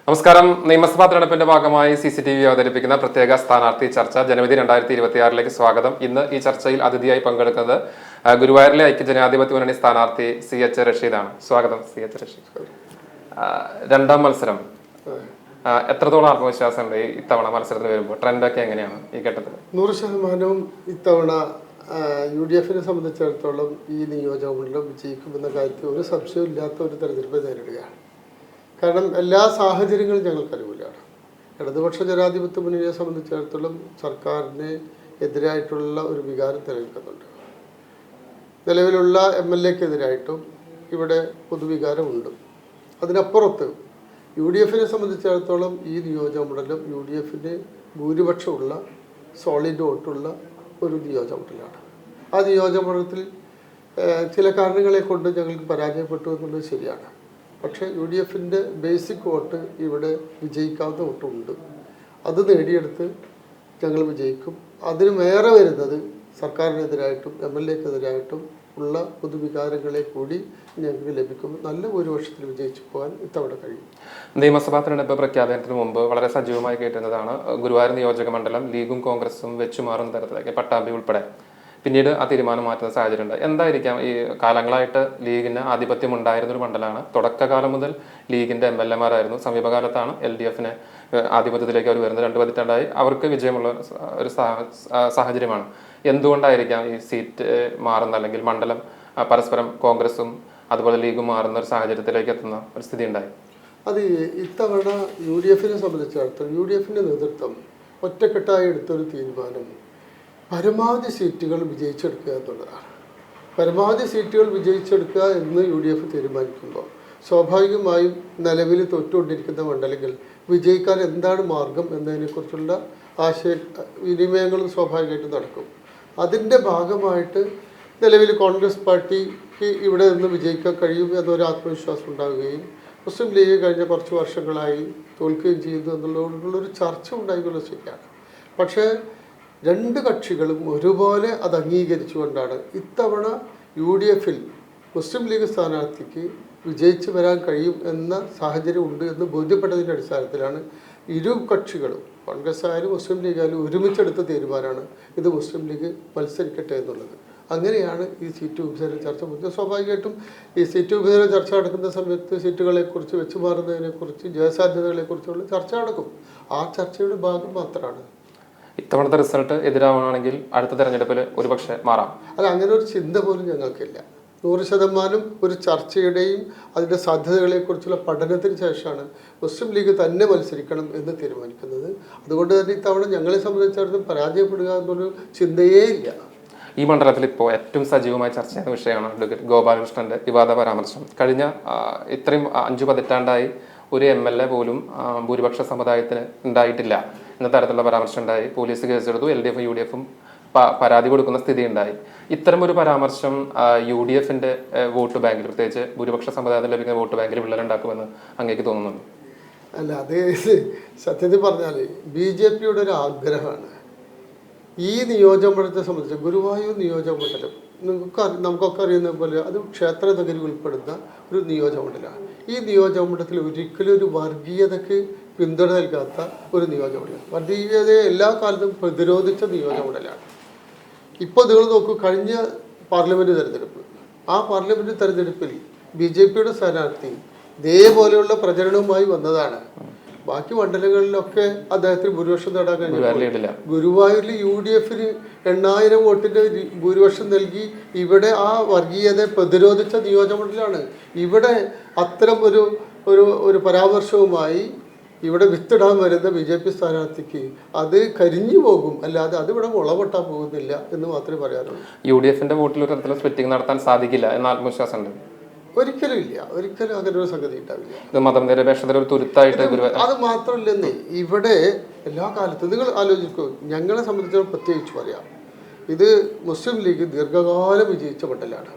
നമസ്കാരം. നിയമസഭാ തെരഞ്ഞെടുപ്പിന്റെ ഭാഗമായി CCTV അവതരിപ്പിക്കുന്ന പ്രത്യേക സ്ഥാനാർത്ഥി ചർച്ച ജനുവരി 2026 സ്വാഗതം. ഇന്ന് ഈ ചർച്ചയിൽ അതിഥിയായി പങ്കെടുക്കുന്നത് ഗുരുവായൂരിലെ ഐക്യജനാധിപത്യ മുന്നണി സ്ഥാനാർത്ഥി CH റഷീദാണ്. സ്വാഗതം CH റഷീദ്. രണ്ടാം മത്സരം എത്രത്തോളം ആത്മവിശ്വാസമുണ്ട് ഇത്തവണ മത്സരത്തിന് വരുമ്പോൾ? ട്രെൻഡൊക്കെ എങ്ങനെയാണ് ഈ ഘട്ടത്തിൽ? 100% ഇത്തവണ UDF-നെ സംബന്ധിച്ചിടത്തോളം ഈ നിയോജകമണ്ഡലം വിജയിക്കുമെന്ന കാര്യത്തിൽ ഒരു സംശയവും ഇല്ലാത്ത ഒരു തെരഞ്ഞെടുപ്പ് നേരിടുകയാണ്. കാരണം എല്ലാ സാഹചര്യങ്ങളും ഞങ്ങൾക്ക് അനുകൂലമാണ്. ഇടതുപക്ഷ ജനാധിപത്യ മുന്നണിയെ സംബന്ധിച്ചിടത്തോളം സർക്കാരിന് എതിരായിട്ടുള്ള ഒരു വികാരം തെളിയിക്കുന്നുണ്ട്. നിലവിലുള്ള MLA-ക്കെതിരായിട്ടും ഇവിടെ പൊതുവികാരമുണ്ട്. അതിനപ്പുറത്ത് UDF-നെ സംബന്ധിച്ചിടത്തോളം ഈ നിയോജകമണ്ഡലം UDF-ന് ഭൂരിപക്ഷമുള്ള സോളിഡ് വോട്ടുള്ള ഒരു നിയോജകമണ്ഡലമാണ്. ആ നിയോജകമണ്ഡലത്തിൽ ചില കാരണങ്ങളെ കൊണ്ട് ഞങ്ങൾക്ക് പരാജയപ്പെട്ടു എന്നുള്ളത് ശരിയാണ്. പക്ഷേ UDF-ൻ്റെ ബേസിക് വോട്ട് ഇവിടെ വിജയിക്കാവുന്ന വോട്ടുണ്ട്. അത് നേടിയെടുത്ത് ഞങ്ങൾ വിജയിക്കും. അതിന് മേറെ വരുന്നത് സർക്കാരിനെതിരായിട്ടും MLA-ക്കെതിരായിട്ടും ഉള്ള പൊതുവികാരങ്ങളെ കൂടി ഞങ്ങൾക്ക് ലഭിക്കും. നല്ല ഭൂരിപക്ഷത്തിൽ വിജയിച്ചു പോകാൻ ഇത്തവണ കഴിയും. നിയമസഭാ തെരഞ്ഞെടുപ്പ് പ്രഖ്യാപനത്തിന് മുമ്പ് വളരെ സജീവമായി കേട്ടുന്നതാണ് ഗുരുവായൂർ നിയോജക മണ്ഡലം ലീഗും കോൺഗ്രസും വെച്ചുമാറുന്ന തരത്തിലേക്ക്, പട്ടാമ്പി ഉൾപ്പെടെ. പിന്നീട് ആ തീരുമാനം മാറ്റുന്ന സാഹചര്യമുണ്ട്. എന്തായിരിക്കാം ഈ കാലങ്ങളായിട്ട് ലീഗിന് ആധിപത്യം ഉണ്ടായിരുന്നൊരു മണ്ഡലമാണ്. തുടക്കകാലം മുതൽ ലീഗിന്റെ MLA-മാരായിരുന്നു. സമീപകാലത്താണ് LDF-നെ ആധിപത്യത്തിലേക്ക് അവർ വരുന്നത്. 2 പതിറ്റാണ്ടായി അവർക്ക് വിജയമുള്ള ഒരു സാഹചര്യമാണ്. എന്തുകൊണ്ടായിരിക്കാം ഈ സീറ്റ് മാറുന്ന, അല്ലെങ്കിൽ മണ്ഡലം പരസ്പരം കോൺഗ്രസും അതുപോലെ ലീഗും മാറുന്ന ഒരു സാഹചര്യത്തിലേക്ക് എത്തുന്ന ഒരു സ്ഥിതി ഉണ്ടായി? അത് ഇത്തവണ UDF-നെ സംബന്ധിച്ചിടത്തോളം UDF-ന്റെ നേതൃത്വം ഒറ്റക്കെട്ടായി എടുത്തൊരു തീരുമാനം പരമാവധി സീറ്റുകൾ വിജയിച്ചെടുക്കുക എന്നുള്ളതാണ്. പരമാവധി സീറ്റുകൾ വിജയിച്ചെടുക്കുക എന്ന് UDF തീരുമാനിക്കുമ്പോൾ സ്വാഭാവികമായും നിലവിൽ തോറ്റുകൊണ്ടിരിക്കുന്ന മണ്ഡലങ്ങൾ വിജയിക്കാൻ എന്താണ് മാർഗം എന്നതിനെക്കുറിച്ചുള്ള ആശയവിനിമയങ്ങളും സ്വാഭാവികമായിട്ടും നടക്കും. അതിൻ്റെ ഭാഗമായിട്ട് നിലവിൽ കോൺഗ്രസ് പാർട്ടിക്ക് ഇവിടെ നിന്ന് വിജയിക്കാൻ കഴിയും എന്നൊരു ആത്മവിശ്വാസം ഉണ്ടാവുകയും മുസ്ലിം ലീഗ് കഴിഞ്ഞ കുറച്ച് വർഷങ്ങളായി തോൽക്കുകയും ചെയ്യുന്നു എന്നുള്ളതുകൊണ്ടുള്ളൊരു ചർച്ച ഉണ്ടായിട്ടുള്ളത് ശരിയാണ്. പക്ഷേ രണ്ട് കക്ഷികളും ഒരുപോലെ അത് അംഗീകരിച്ചുകൊണ്ടാണ് ഇത്തവണ UDF-ൽ മുസ്ലിം ലീഗ് സ്ഥാനാർത്ഥിക്ക് വിജയിച്ചു വരാൻ കഴിയും എന്ന സാഹചര്യം ഉണ്ട് എന്ന് ബോധ്യപ്പെട്ടതിൻ്റെ അടിസ്ഥാനത്തിലാണ് ഇരു കക്ഷികളും, കോൺഗ്രസ് ആയാലും മുസ്ലിം ലീഗ് ആയാലും, ഒരുമിച്ചെടുത്ത തീരുമാനമാണ് ഇത് മുസ്ലിം ലീഗ് മത്സരിക്കട്ടെ എന്നുള്ളത്. അങ്ങനെയാണ് ഈ സീറ്റ് വിഭജന ചർച്ച മുന്നേ. സ്വാഭാവികമായിട്ടും ഈ സീറ്റ് വിഭജന ചർച്ച നടക്കുന്ന സമയത്ത് സീറ്റുകളെക്കുറിച്ച്, വെച്ചു മാറുന്നതിനെക്കുറിച്ച്, ജയസാധ്യതകളെക്കുറിച്ചുള്ള ചർച്ച നടക്കും. ആ ചർച്ചയുടെ ഭാഗം മാത്രമാണ്. ഇത്തവണത്തെ റിസൾട്ട് എതിരാവുകയാണെങ്കിൽ അടുത്ത തെരഞ്ഞെടുപ്പിൽ ഒരുപക്ഷെ മാറാം. അല്ല, അങ്ങനെ ഒരു ചിന്ത പോലും ഞങ്ങൾക്കില്ല. 100% ഒരു ചർച്ചയുടെയും അതിൻ്റെ സാധ്യതകളെക്കുറിച്ചുള്ള പഠനത്തിന് ശേഷമാണ് മുസ്ലിം ലീഗ് തന്നെ മത്സരിക്കണം എന്ന് തീരുമാനിക്കുന്നത്. അതുകൊണ്ട് തന്നെ ഇത്തവണ ഞങ്ങളെ സംബന്ധിച്ചിടത്തോളം പരാജയപ്പെടുക എന്നൊരു ചിന്തയേ ഇല്ല. ഈ മണ്ഡലത്തിൽ ഇപ്പോൾ ഏറ്റവും സജീവമായി ചർച്ച ചെയ്യുന്ന വിഷയമാണ് അഡ്വക്കേറ്റ് ഗോപാലകൃഷ്ണന്റെ വിവാദ പരാമർശം. കഴിഞ്ഞ ഇത്രയും 5 പതിറ്റാണ്ടായി ഒരു MLA പോലും ഭൂരിപക്ഷ സമുദായത്തിന് ഉണ്ടായിട്ടില്ല എന്ന തരത്തിലുള്ള പരാമർശം ഉണ്ടായി. പോലീസ് കേസെടുത്തു. LDF-ഉം UDF-ഉം പരാതി കൊടുക്കുന്ന സ്ഥിതി ഉണ്ടായി. ഇത്തരം ഒരു പരാമർശം UDF-ന്റെ വോട്ട് ബാങ്കിൽ, പ്രത്യേകിച്ച് ഭൂരിപക്ഷ സമുദായത്തിന് ലഭിക്കുന്ന വോട്ട് ബാങ്കിൽ വിള്ളലുണ്ടാക്കുമെന്ന് അങ്ങേക്ക് തോന്നുന്നുണ്ട്? അല്ല, അത് സത്യത്തിൽ പറഞ്ഞാൽ BJP-യുടെ ഒരു ആഗ്രഹമാണ് ഈ നിയോജകമണ്ഡലത്തെ സംബന്ധിച്ച്. ഗുരുവായൂർ നിയോജകമണ്ഡലം നമുക്കൊക്കെ അറിയുന്ന പോലെ അത് ക്ഷേത്ര നഗരി ഉൾപ്പെടുന്ന ഒരു നിയോജകമണ്ഡലമാണ്. ഈ നിയോജകമണ്ഡലത്തിൽ ഒരിക്കലും ഒരു വർഗീയതയ്ക്ക് പിന്തുണ നൽകാത്ത ഒരു നിയോജകമണ്ഡലം, വർഗീയതയെ എല്ലാ കാലത്തും പ്രതിരോധിച്ച നിയോജകമണ്ഡലമാണ്. ഇപ്പോൾ നിങ്ങൾ നോക്കൂ, കഴിഞ്ഞ പാർലമെൻറ്റ് തെരഞ്ഞെടുപ്പ്, ആ പാർലമെൻറ്റ് തെരഞ്ഞെടുപ്പിൽ BJP-യുടെ സ്ഥാനാർത്ഥി ഇതേപോലെയുള്ള പ്രചരണവുമായി വന്നതാണ്. ബാക്കി മണ്ഡലങ്ങളിലൊക്കെ അദ്ദേഹത്തിന് ഭൂരിപക്ഷം നേടാൻ കഴിഞ്ഞില്ല. ഗുരുവായൂരിൽ UDF-ന് 8000 വോട്ടിന്റെ ഭൂരിപക്ഷം നൽകി ഇവിടെ ആ വർഗീയതയെ പ്രതിരോധിച്ച നിയോജകമണ്ഡലമാണ്. ഇവിടെ അത്തരം ഒരു പരാമർശവുമായി ഇവിടെ വിത്തിടാൻ വരുന്ന BJP സ്ഥാനാർത്ഥിക്ക് അത് കരിഞ്ഞു പോകും, അല്ലാതെ അതിവിടെ മുളപൊട്ടാൻ പോകുന്നില്ല എന്ന് മാത്രമേ പറയാനുള്ളൂ. UDF-ന്റെ വോട്ടിൽ ഒരു തരത്തിലുള്ള സ്പ്ലിറ്റിംഗ് നടത്താൻ സാധിക്കില്ല എന്ന ആത്മവിശ്വാസം ഉണ്ട്? ഒരിക്കലും ഇല്ല, ഒരിക്കലും അങ്ങനെ ഒരു സംഗതി ഉണ്ടാവില്ല. അത് മാത്രമല്ലെന്നേ, ഇവിടെ എല്ലാ കാലത്തും നിങ്ങൾ ആലോചിക്കൂ, ഞങ്ങളെ സംബന്ധിച്ചിടത്തോളം പ്രത്യേകിച്ച് പറയാം, ഇത് മുസ്ലിം ലീഗ് ദീർഘകാലം വിജയിച്ച മണ്ഡലമാണ്.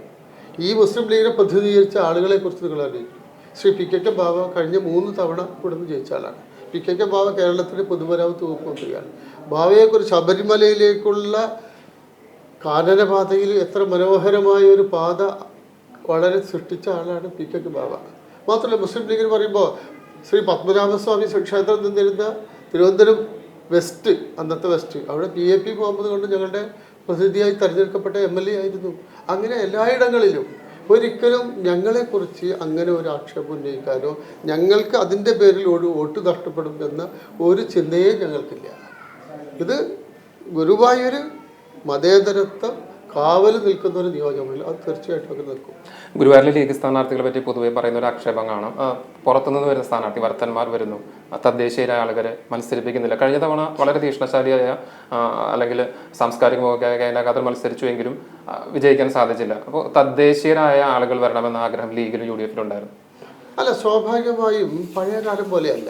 ഈ മുസ്ലിം ലീഗിനെ പ്രതിനിധീകരിച്ച ആളുകളെ കുറിച്ച് നിങ്ങൾ ആലോചിക്കും. ശ്രീ PK ബാവ കഴിഞ്ഞ 3 തവണ ഇവിടുന്ന് ജയിച്ച ആളാണ്. PK ബാവ കേരളത്തിലെ പൊതുമരാമത്ത് വകുപ്പ് മന്ത്രിയാണ്. ബാവയെക്കുറിച്ച് ശബരിമലയിലേക്കുള്ള കാനനപാതയിൽ എത്ര മനോഹരമായ ഒരു പാത വളരെ സൃഷ്ടിച്ച ആളാണ് PK ബാവ. മാത്രമല്ല മുസ്ലിം ലീഗിൽ പറയുമ്പോൾ ശ്രീ പത്മനാഭസ്വാമി ക്ഷേത്രം നിന്നിരുന്ന തിരുവനന്തപുരം വെസ്റ്റ്, അന്നത്തെ വെസ്റ്റ്, അവിടെ PAP മുഹമ്മദ് കൊണ്ട് ഞങ്ങളുടെ പ്രതിനിധിയായി തെരഞ്ഞെടുക്കപ്പെട്ട MLA ആയിരുന്നു. അങ്ങനെ എല്ലായിടങ്ങളിലും ഒരിക്കലും ഞങ്ങളെക്കുറിച്ച് അങ്ങനെ ഒരു ആക്ഷേപം ഉന്നയിക്കാനോ ഞങ്ങൾക്ക് അതിൻ്റെ പേരിൽ ഒരു വോട്ട് നഷ്ടപ്പെടും എന്ന ഒരു ചിന്തയെ ഞങ്ങൾക്കില്ല. ഇത് ഗുരുവായൂർ മതേതരത്വം കാവൽ നിൽക്കുന്ന ഒരു നിയോജകമല്ല, അത് തീർച്ചയായിട്ടും അത് നിൽക്കും. ഗുരുവായൂരിലെ ലീഗ് സ്ഥാനാർത്ഥികളെ പറ്റി പൊതുവെ പറയുന്ന ഒരു ആക്ഷേപം കാണാം. പുറത്തുനിന്ന് വരുന്ന സ്ഥാനാർത്ഥി വർത്തന്മാർ വരുന്നു, തദ്ദേശീയരായ ആളുകളെ മത്സരിപ്പിക്കുന്നില്ല. കഴിഞ്ഞ തവണ വളരെ തീക്ഷ്ണശാലിയായ അല്ലെങ്കിൽ സാംസ്കാരിക മുഖ്യകാതർ മത്സരിച്ചുവെങ്കിലും വിജയിക്കാൻ സാധിച്ചില്ല. അപ്പോൾ തദ്ദേശീയരായ ആളുകൾ വരണമെന്ന ആഗ്രഹം ലീഗിലും UDF ഉണ്ടായിരുന്നു. അല്ല, സ്വാഭാവികമായും പഴയ കാലം പോലെയല്ല.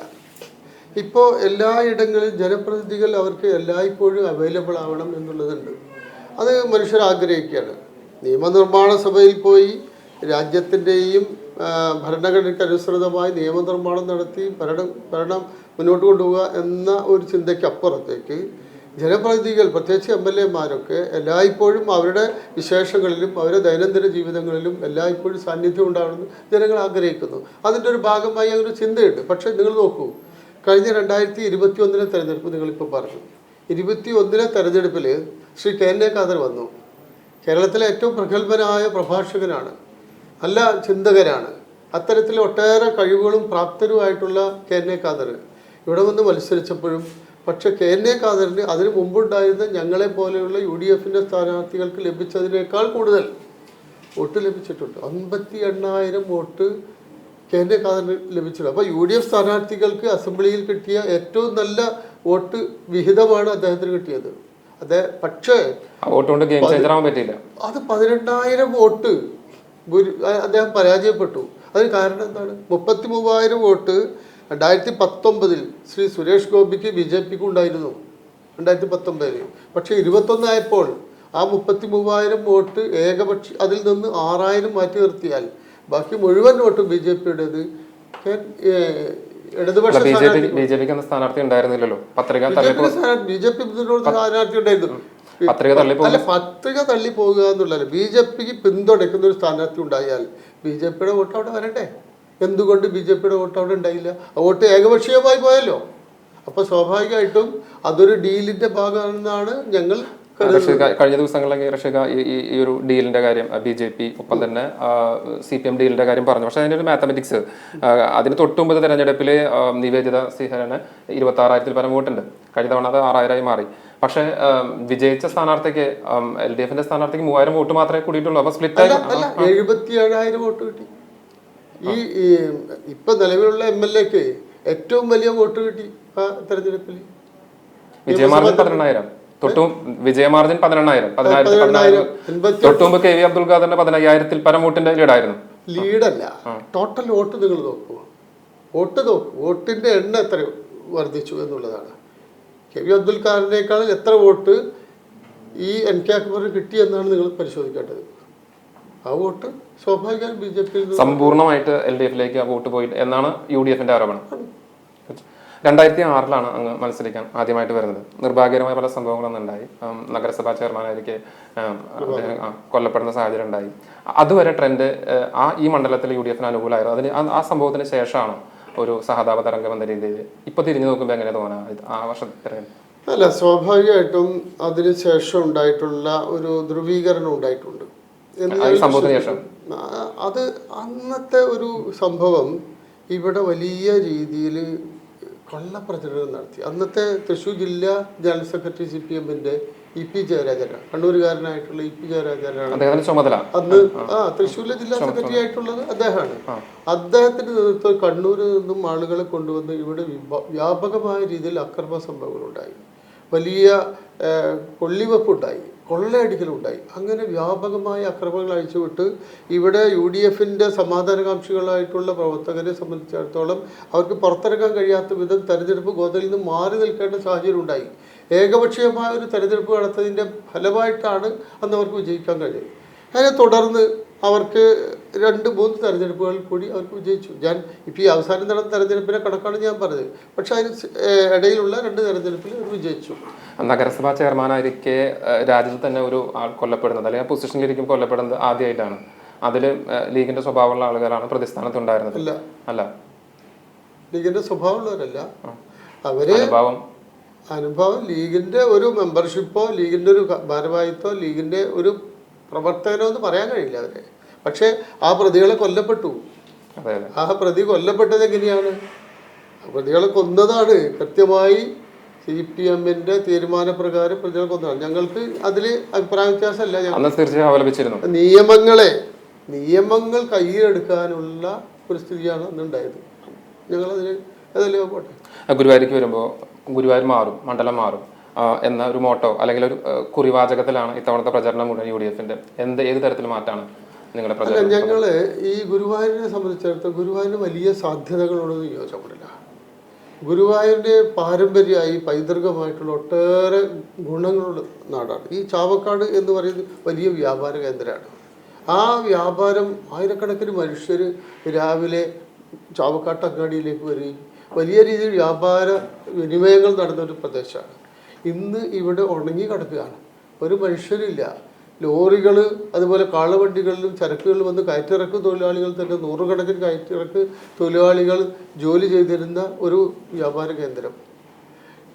ഇപ്പോൾ എല്ലായിടങ്ങളിലും ജനപ്രതിനിധികൾ അവർക്ക് എല്ലായ്പ്പോഴും അവൈലബിൾ ആവണം എന്നുള്ളതുണ്ട്. അത് മനുഷ്യർ ആഗ്രഹിക്കുകയാണ്. നിയമനിർമ്മാണ സഭയിൽ പോയി രാജ്യത്തിൻ്റെയും ഭരണഘടനയ്ക്ക് അനുസൃതമായി നിയമനിർമ്മാണം നടത്തി ഭരണം മുന്നോട്ട് കൊണ്ടുപോകുക എന്ന ഒരു ചിന്തയ്ക്കപ്പുറത്തേക്ക് ജനപ്രതിനിധികൾ, പ്രത്യേകിച്ച് MLA-മാരൊക്കെ എല്ലായ്പ്പോഴും അവരുടെ വിശേഷങ്ങളിലും അവരുടെ ദൈനംദിന ജീവിതങ്ങളിലും എല്ലായ്പ്പോഴും സാന്നിധ്യം ഉണ്ടാവണമെന്ന് ജനങ്ങൾ ആഗ്രഹിക്കുന്നു. അതിൻ്റെ ഒരു ഭാഗമായി അങ്ങനെ ഒരു ചിന്തയുണ്ട്. പക്ഷേ നിങ്ങൾ നോക്കൂ, കഴിഞ്ഞ 2021 തെരഞ്ഞെടുപ്പ് നിങ്ങളിപ്പോൾ പറഞ്ഞു. 2021 തെരഞ്ഞെടുപ്പിൽ ശ്രീ KN ഖാദർ വന്നു. കേരളത്തിലെ ഏറ്റവും പ്രഗത്ഭനായ പ്രഭാഷകനാണ്, നല്ല ചിന്തകരാണ്. അത്തരത്തിൽ ഒട്ടേറെ കഴിവുകളും പ്രാപ്തരുമായിട്ടുള്ള KN ഖാദർ ഇവിടെ വന്ന് മത്സരിച്ചപ്പോഴും പക്ഷേ KN ഖാദറിന് അതിനു മുമ്പുണ്ടായിരുന്ന ഞങ്ങളെ പോലെയുള്ള UDF-ൻ്റെ സ്ഥാനാർത്ഥികൾക്ക് ലഭിച്ചതിനേക്കാൾ കൂടുതൽ വോട്ട് ലഭിച്ചിട്ടുണ്ട്. 58,000 വോട്ട് KN ഖാദറിന് ലഭിച്ചിട്ടുണ്ട്. അപ്പോൾ UDF സ്ഥാനാർത്ഥികൾക്ക് അസംബ്ലിയിൽ കിട്ടിയ ഏറ്റവും നല്ല വോട്ട് വിഹിതമാണ് അദ്ദേഹത്തിന് കിട്ടിയത്. പക്ഷേ വോട്ട് കൊണ്ട് ഗെയിം ചേഞ്ചർ ആവാൻ പറ്റില്ല. അത് 18,000 വോട്ട് അദ്ദേഹം പരാജയപ്പെട്ടു. അതിന് കാരണം എന്താണ്? 33,000 വോട്ട് 2019 ശ്രീ സുരേഷ് ഗോപിക്ക് BJP-ക്ക് ഉണ്ടായിരുന്നു 2019. പക്ഷേ 21 ആയപ്പോൾ ആ 33,000 വോട്ട് ഏകപക്ഷ അതിൽ നിന്ന് 6,000 മാറ്റി നിർത്തിയാൽ ബാക്കി മുഴുവൻ വോട്ട് BJP-യുടേത്. ഇടതുപക്ഷ BJP-ക്ക് സ്ഥാനാർത്ഥി ഉണ്ടായിരുന്നില്ലല്ലോ. BJP സ്ഥാനാർത്ഥി ഉണ്ടായിരുന്നു. അല്ല, പത്രിക തള്ളി പോകുക എന്നുള്ളത് BJP-ക്ക് പിന്തുണയ്ക്കുന്ന ഒരു സ്ഥാനാർത്ഥി ഉണ്ടായാൽ BJP-യുടെ വോട്ട് അവിടെ വരണ്ടേ? എന്തുകൊണ്ട് BJP-യുടെ വോട്ട് അവിടെ ഉണ്ടായില്ല? ആ വോട്ട് ഏകപക്ഷീയമായി പോയല്ലോ. അപ്പോൾ സ്വാഭാവികമായിട്ടും അതൊരു ഡീലിന്റെ ഭാഗമാണെന്നാണ് ഞങ്ങൾ കഴിഞ്ഞ ദിവസങ്ങളിലൊക്കെ റഷിക ഈ ഒരു ഡീലിന്റെ കാര്യം BJP ഒപ്പം തന്നെ CPM ഡീലിന്റെ കാര്യം പറഞ്ഞു. പക്ഷെ അതിൻ്റെ ഒരു മാത്തമെറ്റിക്സ്, അതിന് തൊട്ടുമുമ്പ് തെരഞ്ഞെടുപ്പിൽ നിവേദിത സിഹരന് 26,000-ൽ പരം വോട്ടുണ്ട്. കഴിഞ്ഞ തവണ അത് 6,000-ആയി മാറി. പക്ഷെ വിജയിച്ച സ്ഥാനാർത്ഥിക്ക് LDF-ന്റെ സ്ഥാനാർത്ഥിക്ക് 3,000 വോട്ട് മാത്രമേ കൂടിയിട്ടുള്ളൂ. അപ്പൊ സ്പ്ലിറ്റ് ആയി 77,000 വോട്ട് കിട്ടി. ഈ ഇപ്പൊ നിലവിലുള്ള MLA-ക്ക് ഏറ്റവും വലിയ വോട്ട് കിട്ടി ആ തെരഞ്ഞെടുപ്പിൽ. വിജയമാർജിൻ 18,000. വിജയമാർജിൻ 18,000. തൊട്ടുമുമ്പ് KV അബ്ദുൽ ഖാദറിന്റെ 15,000-ൽ പരം വോട്ടിന്റെ ലീഡായിരുന്നു. ലീഡല്ല, ടോട്ടൽ വോട്ട് നിങ്ങൾ നോക്കുക. വോട്ടിന്റെ എണ്ണം എത്ര വർദ്ധിച്ചു എന്നുള്ളതാണ്. KV അബ്ദുൽ ഖാദറിനേക്കാൾ എത്ര വോട്ട് ഈ NK അക്ബറിന് കിട്ടി എന്നാണ് നിങ്ങൾ പരിശോധിക്കേണ്ടത്. ആ വോട്ട് സ്വാഭാവികമായും BJP സമ്പൂർണ്ണമായിട്ട് LDF-ലേക്ക് ആ വോട്ട് പോയി എന്നാണ് UDF-ന്റെ ആരോപണം. 2006-ലാണ് അങ്ങ് മത്സരിക്കാൻ ആദ്യമായിട്ട് വരുന്നത്. നിർഭാഗ്യകരമായ പല സംഭവങ്ങളൊന്നും ഉണ്ടായി. നഗരസഭാ ചെയർമാനായിരിക്കെ കൊല്ലപ്പെടുന്ന സാഹചര്യം ഉണ്ടായി. അതുവരെ ട്രെൻഡ് ഈ മണ്ഡലത്തിൽ UDF-ന് അനുകൂലമായിരുന്നു. അതിന് ആ സംഭവത്തിന് ശേഷമാണ് ഒരു സഹതാപ തരംഗം എന്ന രീതിയിൽ ഇപ്പൊ തിരിഞ്ഞു നോക്കുമ്പോൾ എങ്ങനെ തോന്നാ ആ വർഷത്തെ? അല്ല, സ്വാഭാവികമായിട്ടും അതിനുശേഷം ഉണ്ടായിട്ടുള്ള ഒരു ധ്രുവീകരണം ഉണ്ടായിട്ടുണ്ട്. അത് അന്നത്തെ ഒരു സംഭവം ഇവിടെ വലിയ രീതിയിൽ കള്ളപ്രചരണം നടത്തി. അന്നത്തെ തൃശ്ശൂർ ജില്ലാ ജനറൽ സെക്രട്ടറി CPM-ന്റെ EP ജയരാജനാണ്, കണ്ണൂരുകാരനായിട്ടുള്ള EP ജയരാജനാണ് അന്ന് തൃശ്ശൂരിലെ ജില്ലാ സെക്രട്ടറി ആയിട്ടുള്ളത് അദ്ദേഹമാണ്. അദ്ദേഹത്തിന്റെ നേതൃത്വം കണ്ണൂരിൽ നിന്നും ആളുകളെ കൊണ്ടുവന്ന് ഇവിടെ വ്യാപകമായ രീതിയിൽ അക്രമ സംഭവങ്ങളുണ്ടായി. വലിയ കൊള്ളിവെപ്പുണ്ടായി, കൊള്ളയടിക്കലുണ്ടായി. അങ്ങനെ വ്യാപകമായ അക്രമങ്ങൾ അഴിച്ചുവിട്ട് ഇവിടെ UDF-ന്റെ സമാധാനകാംക്ഷികളായിട്ടുള്ള പ്രവർത്തകരെ സംബന്ധിച്ചിടത്തോളം അവർക്ക് പുറത്തിറങ്ങാൻ കഴിയാത്ത വിധം തെരഞ്ഞെടുപ്പ് ഗോതയിൽ നിന്ന് മാറി നിൽക്കേണ്ട സാഹചര്യം ഉണ്ടായി. ഏകപക്ഷീയമായ ഒരു തെരഞ്ഞെടുപ്പ് നടത്തതിൻ്റെ ഫലമായിട്ടാണ് അന്ന് അവർക്ക് വിജയിക്കാൻ കഴിയുന്നത്. അതിനെ തുടർന്ന് അവർക്ക് 2-3 തെരഞ്ഞെടുപ്പുകളിൽ കൂടി അവർക്ക് വിജയിച്ചു. ഞാൻ ഇപ്പോൾ ഈ അവസാനം നടന്ന തെരഞ്ഞെടുപ്പിനെ കണക്കാണ് ഞാൻ പറഞ്ഞത്. പക്ഷെ അതിന് ഇടയിലുള്ള 2 തെരഞ്ഞെടുപ്പിൽ അവർ വിജയിച്ചു. നഗരസഭാ ചെയർമാനായിരിക്കെ രാജ്യത്ത് തന്നെ ഒരു ആൾ കൊല്ലപ്പെടുന്നത്, അല്ലെങ്കിൽ പൊസിഷനിലിരിക്കും കൊല്ലപ്പെടുന്നത് ആദ്യമായിട്ടാണ്. അതിൽ ലീഗിന്റെ സ്വഭാവമുള്ള ആളുകളാണ് പ്രതിസ്ഥാനത്ത് ഉണ്ടായിരുന്നത്. അല്ല, ലീഗിന്റെ സ്വഭാവമുള്ളവരല്ല. അവര് അനുഭവം ലീഗിന്റെ ഒരു മെമ്പർഷിപ്പോ ലീഗിന്റെ ഒരു ഭാരവാഹിത്വോ ലീഗിന്റെ ഒരു പ്രവർത്തകനോ എന്ന് പറയാൻ കഴിയില്ല അവരെ. പക്ഷെ ആ പ്രതികളെ കൊല്ലപ്പെട്ടു. ആ പ്രതി കൊല്ലപ്പെട്ടത് എങ്ങനെയാണ്? പ്രതികളെ കൊന്നതാണ് കൃത്യമായി. CPM-ന്റെ തീരുമാനപ്രകാരം പ്രതികളെ കൊന്നതാണ്. ഞങ്ങൾക്ക് അതിൽ അഭിപ്രായ വ്യത്യാസമല്ല. നിയമങ്ങൾ കയ്യിലെടുക്കാനുള്ള ഒരു സ്ഥിതിയാണ് അന്നുണ്ടായത്. ഞങ്ങളതിന് അതല്ലേ പോട്ടെ. ഗുരുവായൂർക്ക് വരുമ്പോൾ ഗുരുവായൂർ മാറും, മണ്ഡലം മാറും എന്ന ഒരു മോട്ടോ അല്ലെങ്കിൽ ഒരു കുറിവാചകത്തിലാണ് ഇത്തവണത്തെ പ്രചരണം മുഴുവൻ UDF-ന്റെ. ഏത് തരത്തിൽ മാറ്റാണ് നിങ്ങളുടെ പ്രചരണം? ഞങ്ങള് ഈ ഗുരുവായൂരിനെ സംബന്ധിച്ചിടത്തോളം ഗുരുവായൂരിന് വലിയ സാധ്യതകളുള്ളത് യോജനപ്പെടില്ല. ഗുരുവായൂരിന്റെ പാരമ്പര്യമായി പൈതൃകമായിട്ടുള്ള ഒട്ടേറെ ഗുണങ്ങളുള്ള നാടാണ്. ഈ ചാവക്കാട് എന്ന് പറയുന്നത് വലിയ വ്യാപാര കേന്ദ്രമാണ്. ആ വ്യാപാരം ആയിരക്കണക്കിന് മനുഷ്യർ രാവിലെ ചാവക്കാട്ട് അങ്ങാടിയിലേക്ക് വരികയും വലിയ രീതിയിൽ വ്യാപാര വിനിമയങ്ങൾ നടന്ന ഒരു പ്രദേശമാണ്. ഇന്ന് ഇവിടെ ഉണങ്ങി കിടക്കുകയാണ്. ഒരു മനുഷ്യരില്ല. ലോറികൾ അതുപോലെ കാളവണ്ടികളിലും ചരക്കുകളിലും വന്ന് കയറ്റിറക്ക് തൊഴിലാളികൾ തന്നെ നൂറുകണക്കിന് കയറ്റിറക്ക് തൊഴിലാളികൾ ജോലി ചെയ്തിരുന്ന ഒരു വ്യാപാര കേന്ദ്രം.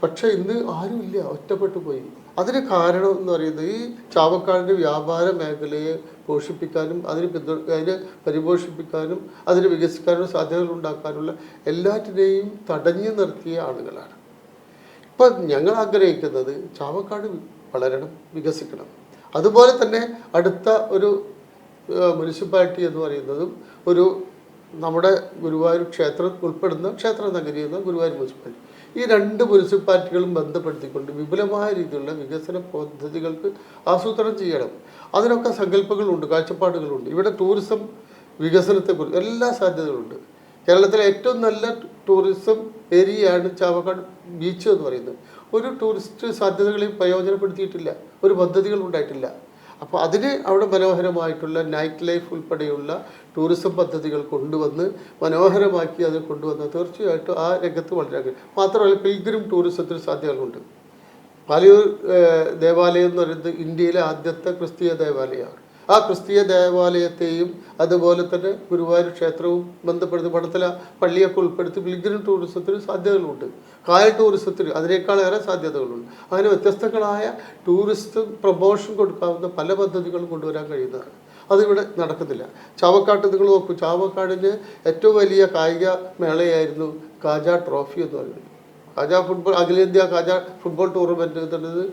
പക്ഷെ ഇന്ന് ആരുമില്ല, ഒറ്റപ്പെട്ടു പോയി. അതിന് കാരണം എന്ന് പറയുന്നത് ഈ ചാവക്കാടിൻ്റെ വ്യാപാര മേഖലയെ പോഷിപ്പിക്കാനും അതിനെ പരിപോഷിപ്പിക്കാനും അതിനെ വികസിക്കാനും സാധ്യതകൾ ഉണ്ടാക്കാനുള്ള എല്ലാറ്റിനെയും തടഞ്ഞു നിർത്തിയ ആളുകളാണ്. ഇപ്പം ഞങ്ങൾ ആഗ്രഹിക്കുന്നത് ചാവക്കാട് വളരണം, വികസിക്കണം. അതുപോലെ തന്നെ അടുത്ത ഒരു മുനിസിപ്പാലിറ്റി എന്ന് പറയുന്നതും ഒരു നമ്മുടെ ഗുരുവായൂർ ക്ഷേത്രം ഉൾപ്പെടുന്ന ക്ഷേത്ര നഗരി എന്ന ഗുരുവായൂർ മുനിസിപ്പാലിറ്റി. ഈ രണ്ട് മുനിസിപ്പാലിറ്റികളും ബന്ധപ്പെടുത്തിക്കൊണ്ട് വിപുലമായ രീതിയിലുള്ള വികസന പദ്ധതികൾക്ക് ആസൂത്രണം ചെയ്യണം. അതിനൊക്കെ സങ്കല്പങ്ങളുണ്ട്, കാഴ്ചപ്പാടുകളുണ്ട്. ഇവിടെ ടൂറിസം വികസനത്തെക്കുറിച്ച് എല്ലാ സാധ്യതകളുണ്ട്. കേരളത്തിലെ ഏറ്റവും നല്ല ടൂറിസം ഏരിയയാണ് ചാവക്കാട് ബീച്ച് എന്ന് പറയുന്നത്. ഒരു ടൂറിസ്റ്റ് സാധ്യതകളെയും പ്രയോജനപ്പെടുത്തിയിട്ടില്ല, ഒരു പദ്ധതികൾ ഉണ്ടായിട്ടില്ല. അപ്പോൾ അതിന് അവിടെ മനോഹരമായിട്ടുള്ള നൈറ്റ് ലൈഫ് ഉൾപ്പെടെയുള്ള ടൂറിസം പദ്ധതികൾ കൊണ്ടുവന്ന് മനോഹരമാക്കി അത് കൊണ്ടുവന്ന് തീർച്ചയായിട്ടും ആ രംഗത്ത് വളരെ മാത്രമല്ല പിൽഗ്രിം ടൂറിസത്തിന് സാധ്യതകളുണ്ട്. പാലിയൂർ ദേവാലയം എന്ന് പറയുന്നത് ഇന്ത്യയിലെ ആദ്യത്തെ ക്രിസ്തീയ ദേവാലയമാണ്. ആ ക്രിസ്തീയ ദേവാലയത്തെയും അതുപോലെ തന്നെ ഗുരുവായൂർ ക്ഷേത്രവും ബന്ധപ്പെടുത്തി പടത്തല പള്ളിയൊക്കെ ഉൾപ്പെടുത്തി പിൽഗ്രിം ടൂറിസത്തിന് സാധ്യതകളുണ്ട്. കായൽ ടൂറിസത്തിന് അതിനേക്കാളേറെ സാധ്യതകളുണ്ട്. അങ്ങനെ വ്യത്യസ്തങ്ങളായ ടൂറിസ്റ്റ് പ്രൊമോഷൻ കൊടുക്കാവുന്ന പല പദ്ധതികളും കൊണ്ടുവരാൻ കഴിയുന്നതാണ്. അതിവിടെ നടക്കുന്നില്ല. ചാവക്കാട്ട് നിങ്ങൾ നോക്കൂ, ചാവക്കാടിന് ഏറ്റവും വലിയ കായിക മേളയായിരുന്നു കാജ ട്രോഫി എന്ന് പറയുന്നത്. കാജ ഫുട്ബോൾ അഖിലേന്ത്യാ കാജ ഫുട്ബോൾ ടൂർണമെൻറ്റ് എന്നുള്ളത്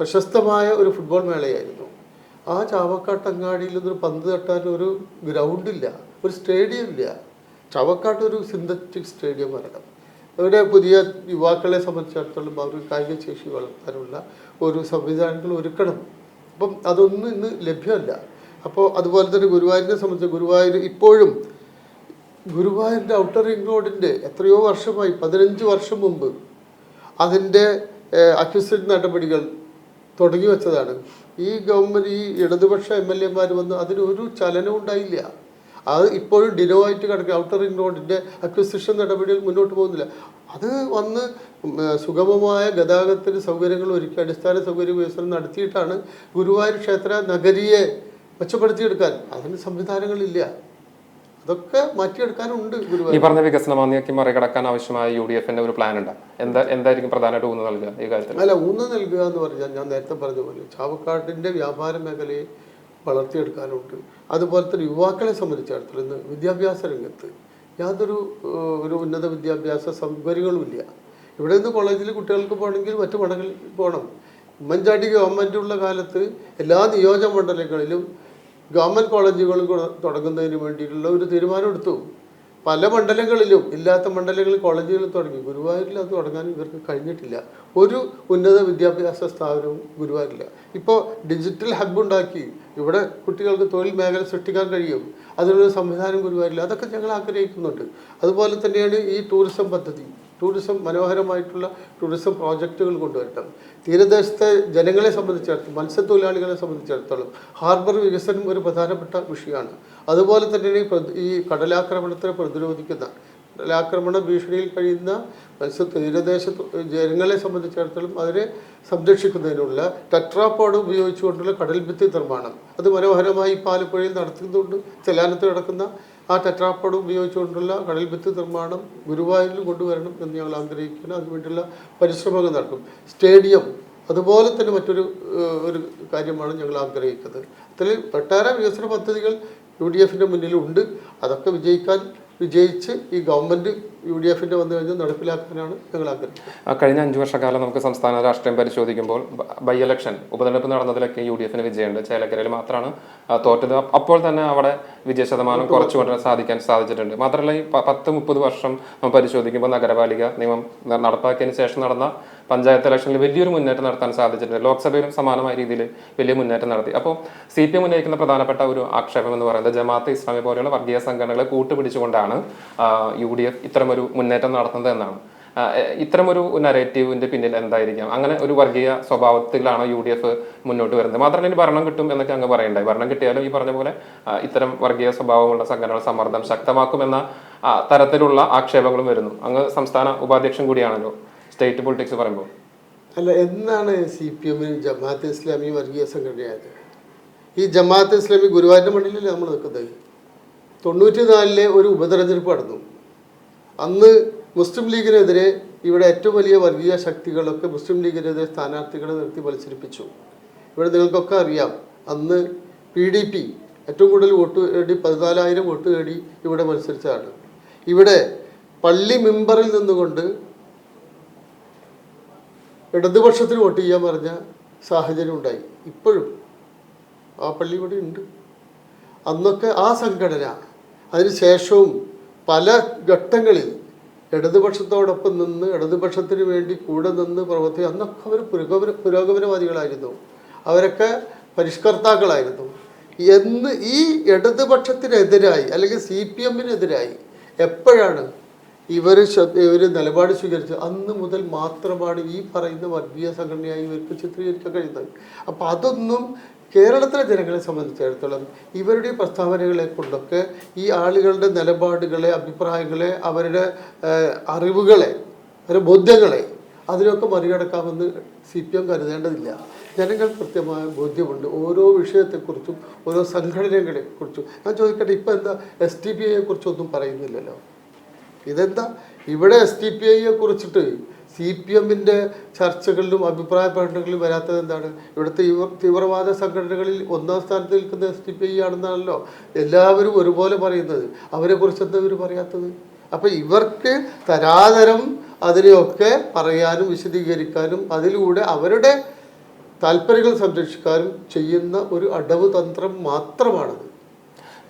പ്രശസ്തമായ ഒരു ഫുട്ബോൾ മേളയായിരുന്നു. ആ ചാവക്കാട്ടങ്ങാടിയിൽ നിന്നൊരു പന്ത് തട്ടാൻ ഒരു ഗ്രൗണ്ടില്ല, ഒരു സ്റ്റേഡിയം ഇല്ല. ചാവക്കാട്ട് ഒരു സിന്തറ്റിക് സ്റ്റേഡിയം വരണം. ഇവിടെ പുതിയ യുവാക്കളെ സംബന്ധിച്ചിടത്തോളം അവർ കായിക ശേഷി വളർത്താനുള്ള ഒരു സംവിധാനങ്ങൾ ഒരുക്കണം. അപ്പം അതൊന്നും ഇന്ന് ലഭ്യമല്ല. അപ്പോൾ അതുപോലെ തന്നെ ഗുരുവായൂരിനെ സംബന്ധിച്ച് ഗുരുവായൂർ ഇപ്പോഴും ഗുരുവായൂരിൻ്റെ ഔട്ടർ റിംഗ് റോഡിൻ്റെ എത്രയോ വർഷമായി 15 വർഷം മുമ്പ് അതിൻ്റെ അക്വിസിഷൻ നടപടികൾ തുടങ്ങി വെച്ചതാണ്. ഈ ഗവൺമെൻറ് ഈ ഇടതുപക്ഷ MLA-മാർ വന്ന് അതിനൊരു ചലനവും ഉണ്ടായില്ല. അത് ഇപ്പോഴും ഡിനോവായിട്ട് കിടക്കുക. ഔട്ടർ റിംഗ് റോഡിൻ്റെ അക്വിസിഷൻ നടപടികൾ മുന്നോട്ട് പോകുന്നില്ല. അത് വന്ന് സുഗമമായ ഗതാഗതത്തിന് സൗകര്യങ്ങൾ ഒരുക്കി അടിസ്ഥാന സൗകര്യ വികസനം നടത്തിയിട്ടാണ് ഗുരുവായൂർ ക്ഷേത്ര നഗരിയെ മെച്ചപ്പെടുത്തിയെടുക്കാൻ. അതിന് സംവിധാനങ്ങളില്ല. അതൊക്കെ മാറ്റിയെടുക്കാനുണ്ട്. ഈ പറഞ്ഞ വികസന മാന്ദ്യക്ക് മറികടക്കാൻ ആവശ്യമായ UDF-ന്റെ ഒരു പ്ലാൻ ഉണ്ട്. എന്തായിരിക്കും പ്രധാനമായിട്ട് ഊന്നൽ നൽകുക ഈ കാര്യത്തിൽ? അല്ല, ഊന്നൽ നൽകുക എന്ന് പറഞ്ഞാൽ ഞാൻ നേരത്തെ പറഞ്ഞ പോലെ ചാവക്കാടിൻ്റെ വ്യാപാര മേഖലയെ വളർത്തിയെടുക്കാനുണ്ട്. അതുപോലെ തന്നെ യുവാക്കളെ സംബന്ധിച്ചിടത്തോളം ഇന്ന് വിദ്യാഭ്യാസ രംഗത്ത് യാതൊരു ഉന്നത വിദ്യാഭ്യാസ സൗകര്യങ്ങളുമില്ല. ഇവിടെ നിന്ന് കോളേജിൽ കുട്ടികൾക്ക് പോകണമെങ്കിൽ മറ്റു മഠങ്ങളിൽ പോകണം. ഉമ്മൻചാണ്ടി ഗവൺമെൻറ്റുള്ള കാലത്ത് എല്ലാ നിയോജക മണ്ഡലങ്ങളിലും ഗവൺമെൻറ് കോളേജുകൾ തുടങ്ങുന്നതിന് വേണ്ടിയിട്ടുള്ള ഒരു തീരുമാനം എടുത്തു. പല മണ്ഡലങ്ങളിലും ഇല്ലാത്ത മണ്ഡലങ്ങളിൽ കോളേജുകൾ തുടങ്ങി. ഗുരുവായൂരിൽ അത് തുടങ്ങാൻ ഇവർക്ക് കഴിഞ്ഞിട്ടില്ല. ഒരു ഉന്നത വിദ്യാഭ്യാസ സ്ഥാപനവും ഗുരുവായൂരില്ല. ഇപ്പോൾ ഡിജിറ്റൽ ഹബ് ഉണ്ടാക്കി ഇവിടെ കുട്ടികൾക്ക് തൊഴിൽ മേഖല സൃഷ്ടിക്കാൻ കഴിയും. അതിനുള്ള സംവിധാനം ഗുരുവായൂരില്ല. അതൊക്കെ ഞങ്ങൾ ആഗ്രഹിക്കുന്നുണ്ട്. അതുപോലെ തന്നെയാണ് ഈ ടൂറിസം പദ്ധതി. ടൂറിസം മനോഹരമായിട്ടുള്ള ടൂറിസം പ്രോജക്റ്റുകൾ കൊണ്ടുവരണം. തീരദേശത്തെ ജനങ്ങളെ സംബന്ധിച്ചിടത്തോളം മത്സ്യത്തൊഴിലാളികളെ സംബന്ധിച്ചിടത്തോളം ഹാർബർ വികസനം ഒരു പ്രധാനപ്പെട്ട വിഷയമാണ്. അതുപോലെ തന്നെ ഈ കടലാക്രമണത്തെ പ്രതിരോധിക്കുന്ന കടലാക്രമണ ഭീഷണിയിൽ കഴിയുന്ന തീരദേശ ജനങ്ങളെ സംബന്ധിച്ചിടത്തോളം അതിനെ സംരക്ഷിക്കുന്നതിനുള്ള ടെട്രാപോഡ് ഉപയോഗിച്ചുകൊണ്ടുള്ള കടൽ ഭിത്തി നിർമ്മാണം അത് മനോഹരമായി പാലപ്പുഴയിൽ നടത്തുന്നുണ്ട്. ചെലാനത്ത് നടക്കുന്ന ആ ടെട്രാപ്പോഡ് ഉപയോഗിച്ചുകൊണ്ടുള്ള കടൽ ഭിത്തി നിർമ്മാണം ഗുരുവായൂരിൽ കൊണ്ടുവരണം എന്ന് ഞങ്ങൾ ആഗ്രഹിക്കുന്നു. അതിനുവേണ്ടിയുള്ള പരിശ്രമങ്ങൾ നടക്കും. സ്റ്റേഡിയം അതുപോലെ തന്നെ മറ്റൊരു ഒരു കാര്യമാണ് ഞങ്ങൾ ആഗ്രഹിക്കുന്നത്. അതിൽ ഒട്ടേറെ വികസന പദ്ധതികൾ UDFിൻ്റെ മുന്നിലുണ്ട്. അതൊക്കെ വിജയിച്ച് ഈ ഗവൺമെൻറ് UDFിൻ്റെ വന്നു കഴിഞ്ഞാൽ നടപ്പിലാക്കാനാണ് ഞങ്ങൾ ആഗ്രഹിക്കുന്നത്. കഴിഞ്ഞ 5 വർഷക്കാലം നമുക്ക് സംസ്ഥാന രാഷ്ട്രീയം പരിശോധിക്കുമ്പോൾ ബൈ ഇലക്ഷൻ ഉപതെരഞ്ഞെടുപ്പ് നടന്നതിലൊക്കെ UDFിന് വിജയമുണ്ട്. ചേലക്കരയിൽ മാത്രമാണ് തോറ്റത്. അപ്പോൾ തന്നെ അവിടെ വിജയശതമാനം കുറച്ചു കൊണ്ടുവരാൻ സാധിച്ചിട്ടുണ്ട്. മാത്രമല്ല ഈ 10-30 വർഷം നമ്മൾ പരിശോധിക്കുമ്പോൾ നഗരപാലിക നിയമം നടപ്പാക്കിയതിന് ശേഷം നടന്ന പഞ്ചായത്ത് ഇലക്ഷനിൽ വലിയൊരു മുന്നേറ്റം നടത്താൻ സാധിച്ചിട്ടുണ്ട്. ലോക്സഭയിലും സമാനമായ രീതിയിൽ വലിയ മുന്നേറ്റം നടത്തി. അപ്പോൾ CPM ഉന്നയിക്കുന്ന പ്രധാനപ്പെട്ട ഒരു ആക്ഷേപം എന്ന് പറയുന്നത് ജമാഅത്തെ ഇസ്ലാമി പോലെയുള്ള വർഗീയ സംഘടനകളെ കൂട്ടുപിടിച്ചുകൊണ്ടാണ് UDF ഇത്തരമൊരു മുന്നേറ്റം നടത്തുന്നത് എന്നാണ്. ഇത്തരമൊരു നരേറ്റീവിന്റെ പിന്നിൽ എന്തായിരിക്കാം? അങ്ങനെ ഒരു വർഗീയ സ്വഭാവത്തിലാണോ UDF മുന്നോട്ട് വരുന്നത്? മാത്രമല്ല ഇനി ഭരണം കിട്ടും എന്നൊക്കെ അങ്ങ് പറയണ്ടായി. ഭരണം കിട്ടിയാലും ഈ പറഞ്ഞ പോലെ ഇത്തരം വർഗീയ സ്വഭാവമുള്ള സംഘടനകൾ സമ്മർദ്ദം ശക്തമാക്കുമെന്ന തരത്തിലുള്ള ആക്ഷേപങ്ങളും വരുന്നു. അങ്ങ് സംസ്ഥാന ഉപാധ്യക്ഷൻ കൂടിയാണല്ലോ. സ്റ്റേറ്റ് പൊളിറ്റിക്സ് പറയുമ്പോൾ അല്ല, എന്നാണ് CPM ജമാഅത്തെ ഇസ്ലാമി വർഗീയ സംഘടനയായത്? ഈ ജമാഅത്തെ ഇസ്ലാമി ഗുരുവായൂരിൻ്റെ മണ്ണിലല്ലേ നമ്മൾ നിൽക്കുന്നത്? 94-ലെ ഒരു ഉപതെരഞ്ഞെടുപ്പ് നടന്നു. അന്ന് മുസ്ലിം ലീഗിനെതിരെ ഇവിടെ ഏറ്റവും വലിയ വർഗീയ ശക്തികളൊക്കെ മുസ്ലിം ലീഗിനെതിരെ സ്ഥാനാർത്ഥികളെ നിർത്തി മത്സരിപ്പിച്ചു. ഇവിടെ നിങ്ങൾക്കൊക്കെ അറിയാം, അന്ന് PDP ഏറ്റവും കൂടുതൽ വോട്ട് നേടി 14,000 വോട്ട് നേടി ഇവിടെ മത്സരിച്ചതാണ്. ഇവിടെ പള്ളി മെമ്പറിൽ നിന്നുകൊണ്ട് ഇടതുപക്ഷത്തിന് വോട്ട് ചെയ്യാൻ പറഞ്ഞ സാഹചര്യം ഉണ്ടായി. ഇപ്പോഴും ആ പള്ളി ഇവിടെ ഉണ്ട്. അന്നൊക്കെ ആ സംഘടന അതിനുശേഷവും പല ഘട്ടങ്ങളിൽ ഇടതുപക്ഷത്തോടൊപ്പം നിന്ന് ഇടതുപക്ഷത്തിന് വേണ്ടി കൂടെ നിന്ന് അന്നൊക്കെ അവർ പുരോഗമനവാദികളായിരുന്നു. അവരൊക്കെ പരിഷ്കർത്താക്കളായിരുന്നു. എന്ന് ഈ ഇടതുപക്ഷത്തിനെതിരായി അല്ലെങ്കിൽ CPMനെതിരായി എപ്പോഴാണ് ഇവർ നിലപാട് സ്വീകരിച്ചത്? അന്ന് മുതൽ മാത്രമാണ് ഈ പറയുന്ന വർഗീയ സംഘടനയായി ഇവർക്ക് ചിത്രീകരിക്കാൻ കഴിയുന്നത്. അപ്പം അതൊന്നും കേരളത്തിലെ ജനങ്ങളെ സംബന്ധിച്ചിടത്തോളം ഇവരുടെ പ്രസ്താവനകളെ കൊണ്ടൊക്കെ ഈ ആളുകളുടെ നിലപാടുകളെ, അഭിപ്രായങ്ങളെ, അവരുടെ അറിവുകളെ, അവരുടെ ബോധ്യങ്ങളെ അതിനൊക്കെ മറികടക്കാമെന്ന് CPM കരുതേണ്ടതില്ല. ജനങ്ങൾ കൃത്യമായ ബോധ്യമുണ്ട് ഓരോ വിഷയത്തെക്കുറിച്ചും ഓരോ സംഘടനകളെക്കുറിച്ചും. ഞാൻ ചോദിക്കട്ടെ, ഇപ്പം എന്താ SDPIയെ കുറിച്ചൊന്നും പറയുന്നില്ലല്ലോ? ഇതെന്താ ഇവിടെ SDPIയെ കുറിച്ചിട്ട് CPMൻ്റെ ചർച്ചകളിലും അഭിപ്രായ പ്രകടനങ്ങളിലും വരാത്തത് എന്താണ്? ഇവിടുത്തെ തീവ്രവാദ സംഘടനകളിൽ 1ാം സ്ഥാനത്ത് നിൽക്കുന്ന SDPI ആണെന്നാണല്ലോ എല്ലാവരും ഒരുപോലെ പറയുന്നത്. അവരെ കുറിച്ച് എന്താ ഇവർ പറയാത്തത്? അപ്പം ഇവർക്ക് തരാതരം അതിനെയൊക്കെ പറയാനും വിശദീകരിക്കാനും അതിലൂടെ അവരുടെ താല്പര്യങ്ങൾ സംരക്ഷിക്കാനും ചെയ്യുന്ന ഒരു അടവ് തന്ത്രം മാത്രമാണത്.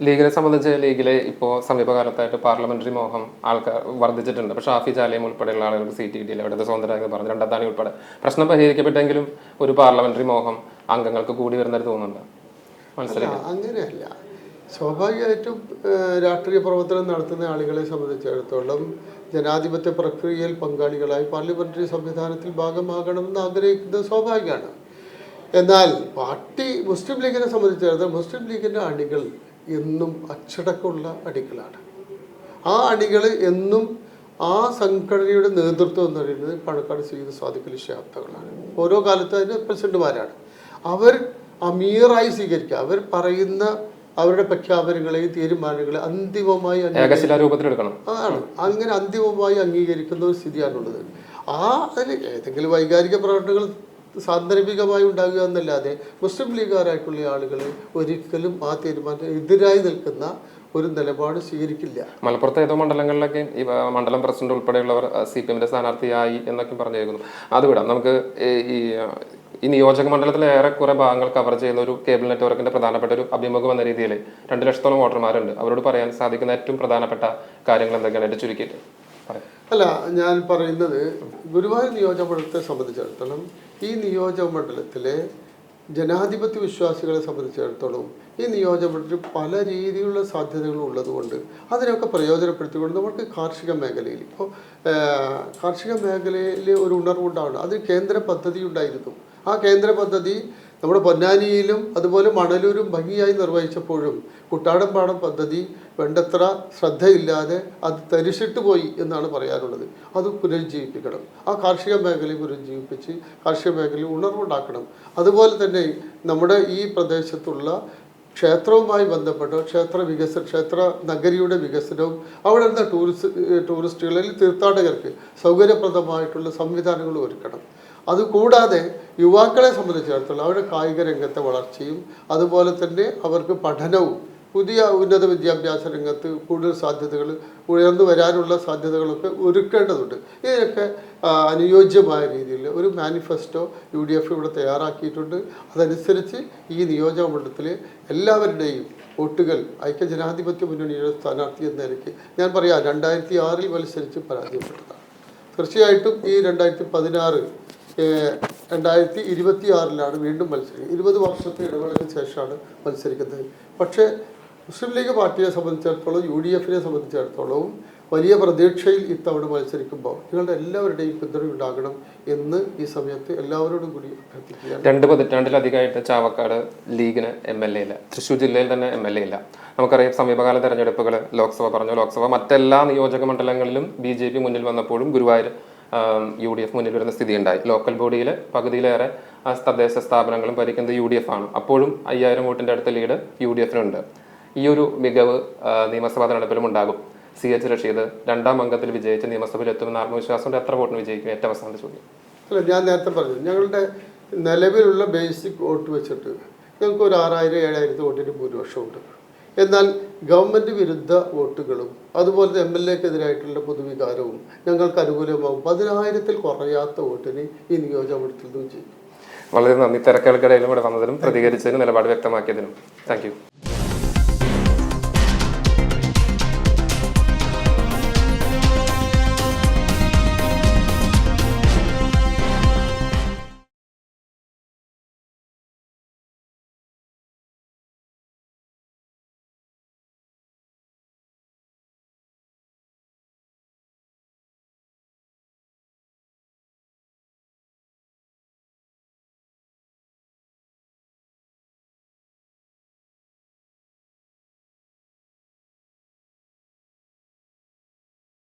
ലീഗിനെ സംബന്ധിച്ച് ലീഗിലെ ഇപ്പോൾ സമീപകാലത്തായിട്ട് പാർലമെന്ററി മോഹം ആൾക്കാർ വർദ്ധിച്ചിട്ടുണ്ട്. പക്ഷേ ഷാഫി ചാലയും ഉൾപ്പെടെയുള്ള ആളുകൾക്ക് സീറ്റ് കിട്ടിയില്ല. അവിടുത്തെ സ്വതന്ത്രമായി പറഞ്ഞു രണ്ടാത്താണി ഉൾപ്പെടെ പ്രശ്നം പരിഹരിക്കപ്പെട്ടെങ്കിലും ഒരു പാർലമെന്ററി മോഹം അംഗങ്ങൾക്ക് കൂടി വരുന്നത് തോന്നുന്നുണ്ട്. മനസ്സിലായി? അങ്ങനെയല്ല. സ്വാഭാവികമായിട്ടും രാഷ്ട്രീയ പ്രവർത്തനം നടത്തുന്ന ആളുകളെ സംബന്ധിച്ചിടത്തോളം ജനാധിപത്യ പ്രക്രിയയിൽ പങ്കാളികളായി പാർലമെന്ററി സംവിധാനത്തിൽ ഭാഗമാകണമെന്ന് ആഗ്രഹിക്കുന്നത് സ്വാഭാവികമാണ്. എന്നാൽ മുസ്ലിം ലീഗിനെ സംബന്ധിച്ചിടത്തോളം മുസ്ലിം ലീഗിൻ്റെ അണികൾ എന്നും അച്ചടക്കമുള്ള അണികളാണ്. ആ അണികൾ എന്നും ആ സംഘടനയുടെ നേതൃത്വം എന്ന് പറയുന്നത് പാണക്കാട് സയ്യിദ് സാദിഖ് അലി ശിഹാബ് ഓരോ കാലത്തും അതിൻ്റെ പ്രസിഡന്റുമാരാണ്. അവർ അമീറായി സ്വീകരിക്കുക, അവർ പറയുന്ന അവരുടെ പ്രഖ്യാപനങ്ങളെയും തീരുമാനങ്ങളെ അന്തിമമായി അതാണ് അങ്ങനെ അന്തിമമായി അംഗീകരിക്കുന്ന ഒരു സ്ഥിതിയാണുള്ളത്. അതിൽ ഏതെങ്കിലും വൈകാരിക പ്രവർത്തനങ്ങൾ സാന്ദർഭികമായി ഉണ്ടാകുക എന്നല്ലാതെ മുസ്ലിം ലീഗുകാരായിട്ടുള്ള ആളുകൾ ഒരിക്കലും ആ തീരുമാനത്തിന് എതിരായി നിൽക്കുന്ന ഒരു നിലപാട് സ്വീകരിക്കില്ല. മലപ്പുറത്തെ ഏതോ മണ്ഡലങ്ങളിലൊക്കെ ഈ മണ്ഡലം പ്രസിഡന്റ് ഉൾപ്പെടെയുള്ളവർ CPMന്റെ സ്ഥാനാർത്ഥിയായി എന്നൊക്കെ പറഞ്ഞിരിക്കുന്നു. അത് വിടാം. നമുക്ക് ഈ നിയോജക മണ്ഡലത്തിലെ ഏറെക്കുറെ ഭാഗങ്ങൾ കവർ ചെയ്യുന്ന ഒരു കേബിൾ നെറ്റ്വർക്കിന്റെ പ്രധാനപ്പെട്ട ഒരു അഭിമുഖം എന്ന രീതിയിൽ 2 ലക്ഷത്തോളം വോട്ടർമാരുണ്ട്. അവരോട് പറയാൻ സാധിക്കുന്ന ഏറ്റവും പ്രധാനപ്പെട്ട കാര്യങ്ങൾ എന്തൊക്കെയാണ്? ഏറ്റവും ചുരുക്കിയിട്ട് അല്ല, ഞാൻ പറയുന്നത് ഗുരുവായൂർ നിയോജകമണ്ഡലത്തെ സംബന്ധിച്ചിടത്തോളം ഈ നിയോജകമണ്ഡലത്തിലെ ജനാധിപത്യ വിശ്വാസികളെ സംബന്ധിച്ചിടത്തോളം ഈ നിയോജകമണ്ഡലത്തിൽ പല രീതിയിലുള്ള സാധ്യതകൾ ഉള്ളതുകൊണ്ട് അതിനൊക്കെ പ്രയോജനപ്പെടുത്തിക്കൊണ്ട് നമുക്ക് കാർഷിക മേഖലയിൽ ഇപ്പോൾ കാർഷിക മേഖലയിൽ ഒരു ഉണർവുണ്ടാവണം. അതിന് കേന്ദ്ര പദ്ധതി ഉണ്ടായിരുന്നു. ആ കേന്ദ്ര പദ്ധതി നമ്മുടെ പൊന്നാനിയിലും അതുപോലെ മണലൂരും ഭംഗിയായി നിർവഹിച്ചപ്പോഴും കുട്ടാടൻപാടം പദ്ധതി വേണ്ടത്ര ശ്രദ്ധയില്ലാതെ അത് തരിശിട്ട് പോയി എന്നാണ് പറയാനുള്ളത്. അത് പുനരുജ്ജീവിപ്പിക്കണം. ആ കാർഷിക മേഖലയെ പുനരുജ്ജീവിപ്പിച്ച് കാർഷിക മേഖലയിൽ ഉണർവുണ്ടാക്കണം. അതുപോലെ തന്നെ നമ്മുടെ ഈ പ്രദേശത്തുള്ള ക്ഷേത്രവുമായി ബന്ധപ്പെട്ട് ക്ഷേത്ര നഗരിയുടെ വികസനവും അവിടെ നിന്ന് ടൂറിസ്റ്റുകളിൽ തീർത്ഥാടകർക്ക് സൗകര്യപ്രദമായിട്ടുള്ള സംവിധാനങ്ങൾ ഒരുക്കണം. അതുകൂടാതെ യുവാക്കളെ സംബന്ധിച്ചിടത്തോളം അവരുടെ കായിക രംഗത്തെ വളർച്ചയും അതുപോലെ തന്നെ അവർക്ക് പഠനവും പുതിയ ഉന്നത വിദ്യാഭ്യാസ രംഗത്ത് കൂടുതൽ സാധ്യതകൾ ഉയർന്നു വരാനുള്ള സാധ്യതകളൊക്കെ ഒരുക്കേണ്ടതുണ്ട്. ഇതിനൊക്കെ അനുയോജ്യമായ രീതിയിൽ ഒരു മാനിഫെസ്റ്റോ UDF ഇവിടെ തയ്യാറാക്കിയിട്ടുണ്ട്. അതനുസരിച്ച് ഈ നിയോജകമണ്ഡലത്തിൽ എല്ലാവരുടെയും വോട്ടുകൾ ഐക്യജനാധിപത്യ മുന്നണിയുടെ സ്ഥാനാർത്ഥി എന്ന നിലയ്ക്ക് ഞാൻ പറയാം 2006 മത്സരിച്ച് പരാജയപ്പെട്ടതാണ്. തീർച്ചയായിട്ടും ഈ 2026 വീണ്ടും മത്സരിക്കുന്നത്. 20 വർഷത്തെ ഇടവേളയ്ക്ക് ശേഷമാണ് മത്സരിക്കുന്നത്. പക്ഷേ മുസ്ലിം ലീഗ് പാർട്ടിയെ സംബന്ധിച്ചിടത്തോളം UDFനെ സംബന്ധിച്ചിടത്തോളവും വലിയ പ്രതീക്ഷയിൽ ഇത്തവണ മത്സരിക്കുമ്പോൾ നിങ്ങളുടെ എല്ലാവരുടെയും പിന്തുണ ഉണ്ടാകണം എന്ന് ഈ സമയത്ത് എല്ലാവരോടും കൂടി അഭ്യർത്ഥിക്കുകയാണ്. 2 പതിറ്റാണ്ടിലധികമായിട്ട് ചാവക്കാട് ലീഗിന് MLA ഇല്ല. തൃശ്ശൂർ ജില്ലയിൽ തന്നെ MLA ഇല്ല. നമുക്കറിയാം സമീപകാല തെരഞ്ഞെടുപ്പുകൾ ലോക്സഭ മറ്റെല്ലാ നിയോജക മണ്ഡലങ്ങളിലും BJP മുന്നിൽ വന്നപ്പോഴും ഗുരുവായൂർ UDF മുന്നിൽ വരുന്ന സ്ഥിതിയുണ്ടായി. ലോക്കൽ ബോഡിയിൽ പകുതിയിലേറെ തദ്ദേശ സ്ഥാപനങ്ങളും ഭരിക്കുന്നത് UDF ആണ്. അപ്പോഴും 5000 വോട്ടിൻ്റെ അടുത്ത ലീഡ് UDFനുണ്ട്. ഈ ഒരു മികവ് നിയമസഭാ തെരഞ്ഞെടുപ്പിലും ഉണ്ടാകും. CH റഷീദ് 2ാം അംഗത്തിൽ വിജയിച്ച് നിയമസഭയിൽ എത്തുമെന്ന ആത്മവിശ്വാസമുണ്ട്. എത്ര വോട്ടിന് വിജയിക്കും? ഏറ്റവും അവസാനത്തെ ചോദ്യം. അല്ല, ഞാൻ നേരത്തെ പറഞ്ഞു ഞങ്ങളുടെ നിലവിലുള്ള ബേസിക് വോട്ട് വെച്ചിട്ട് ഞങ്ങൾക്ക് ഒരു 6000-7000 വോട്ടിന് ഭൂരിപക്ഷമുണ്ട്. എന്നാൽ ഗവൺമെൻറ് വിരുദ്ധ വോട്ടുകളും അതുപോലെ MLAക്കെതിരായിട്ടുള്ള പൊതുവികാരവും ഞങ്ങൾക്ക് അനുകൂലമാകും. 10000-ൽ കുറയാത്ത വോട്ടിന് ഈ നിയോജകമണ്ഡലത്തിൽ നിന്ന് ചെയ്യും. വളരെ നന്ദി. തിരക്കുകൾക്കിടയിലും ഇവിടെ വന്നതിനും പ്രതികരിച്ചതിനും നിലപാട് വ്യക്തമാക്കിയതിനും താങ്ക് യു.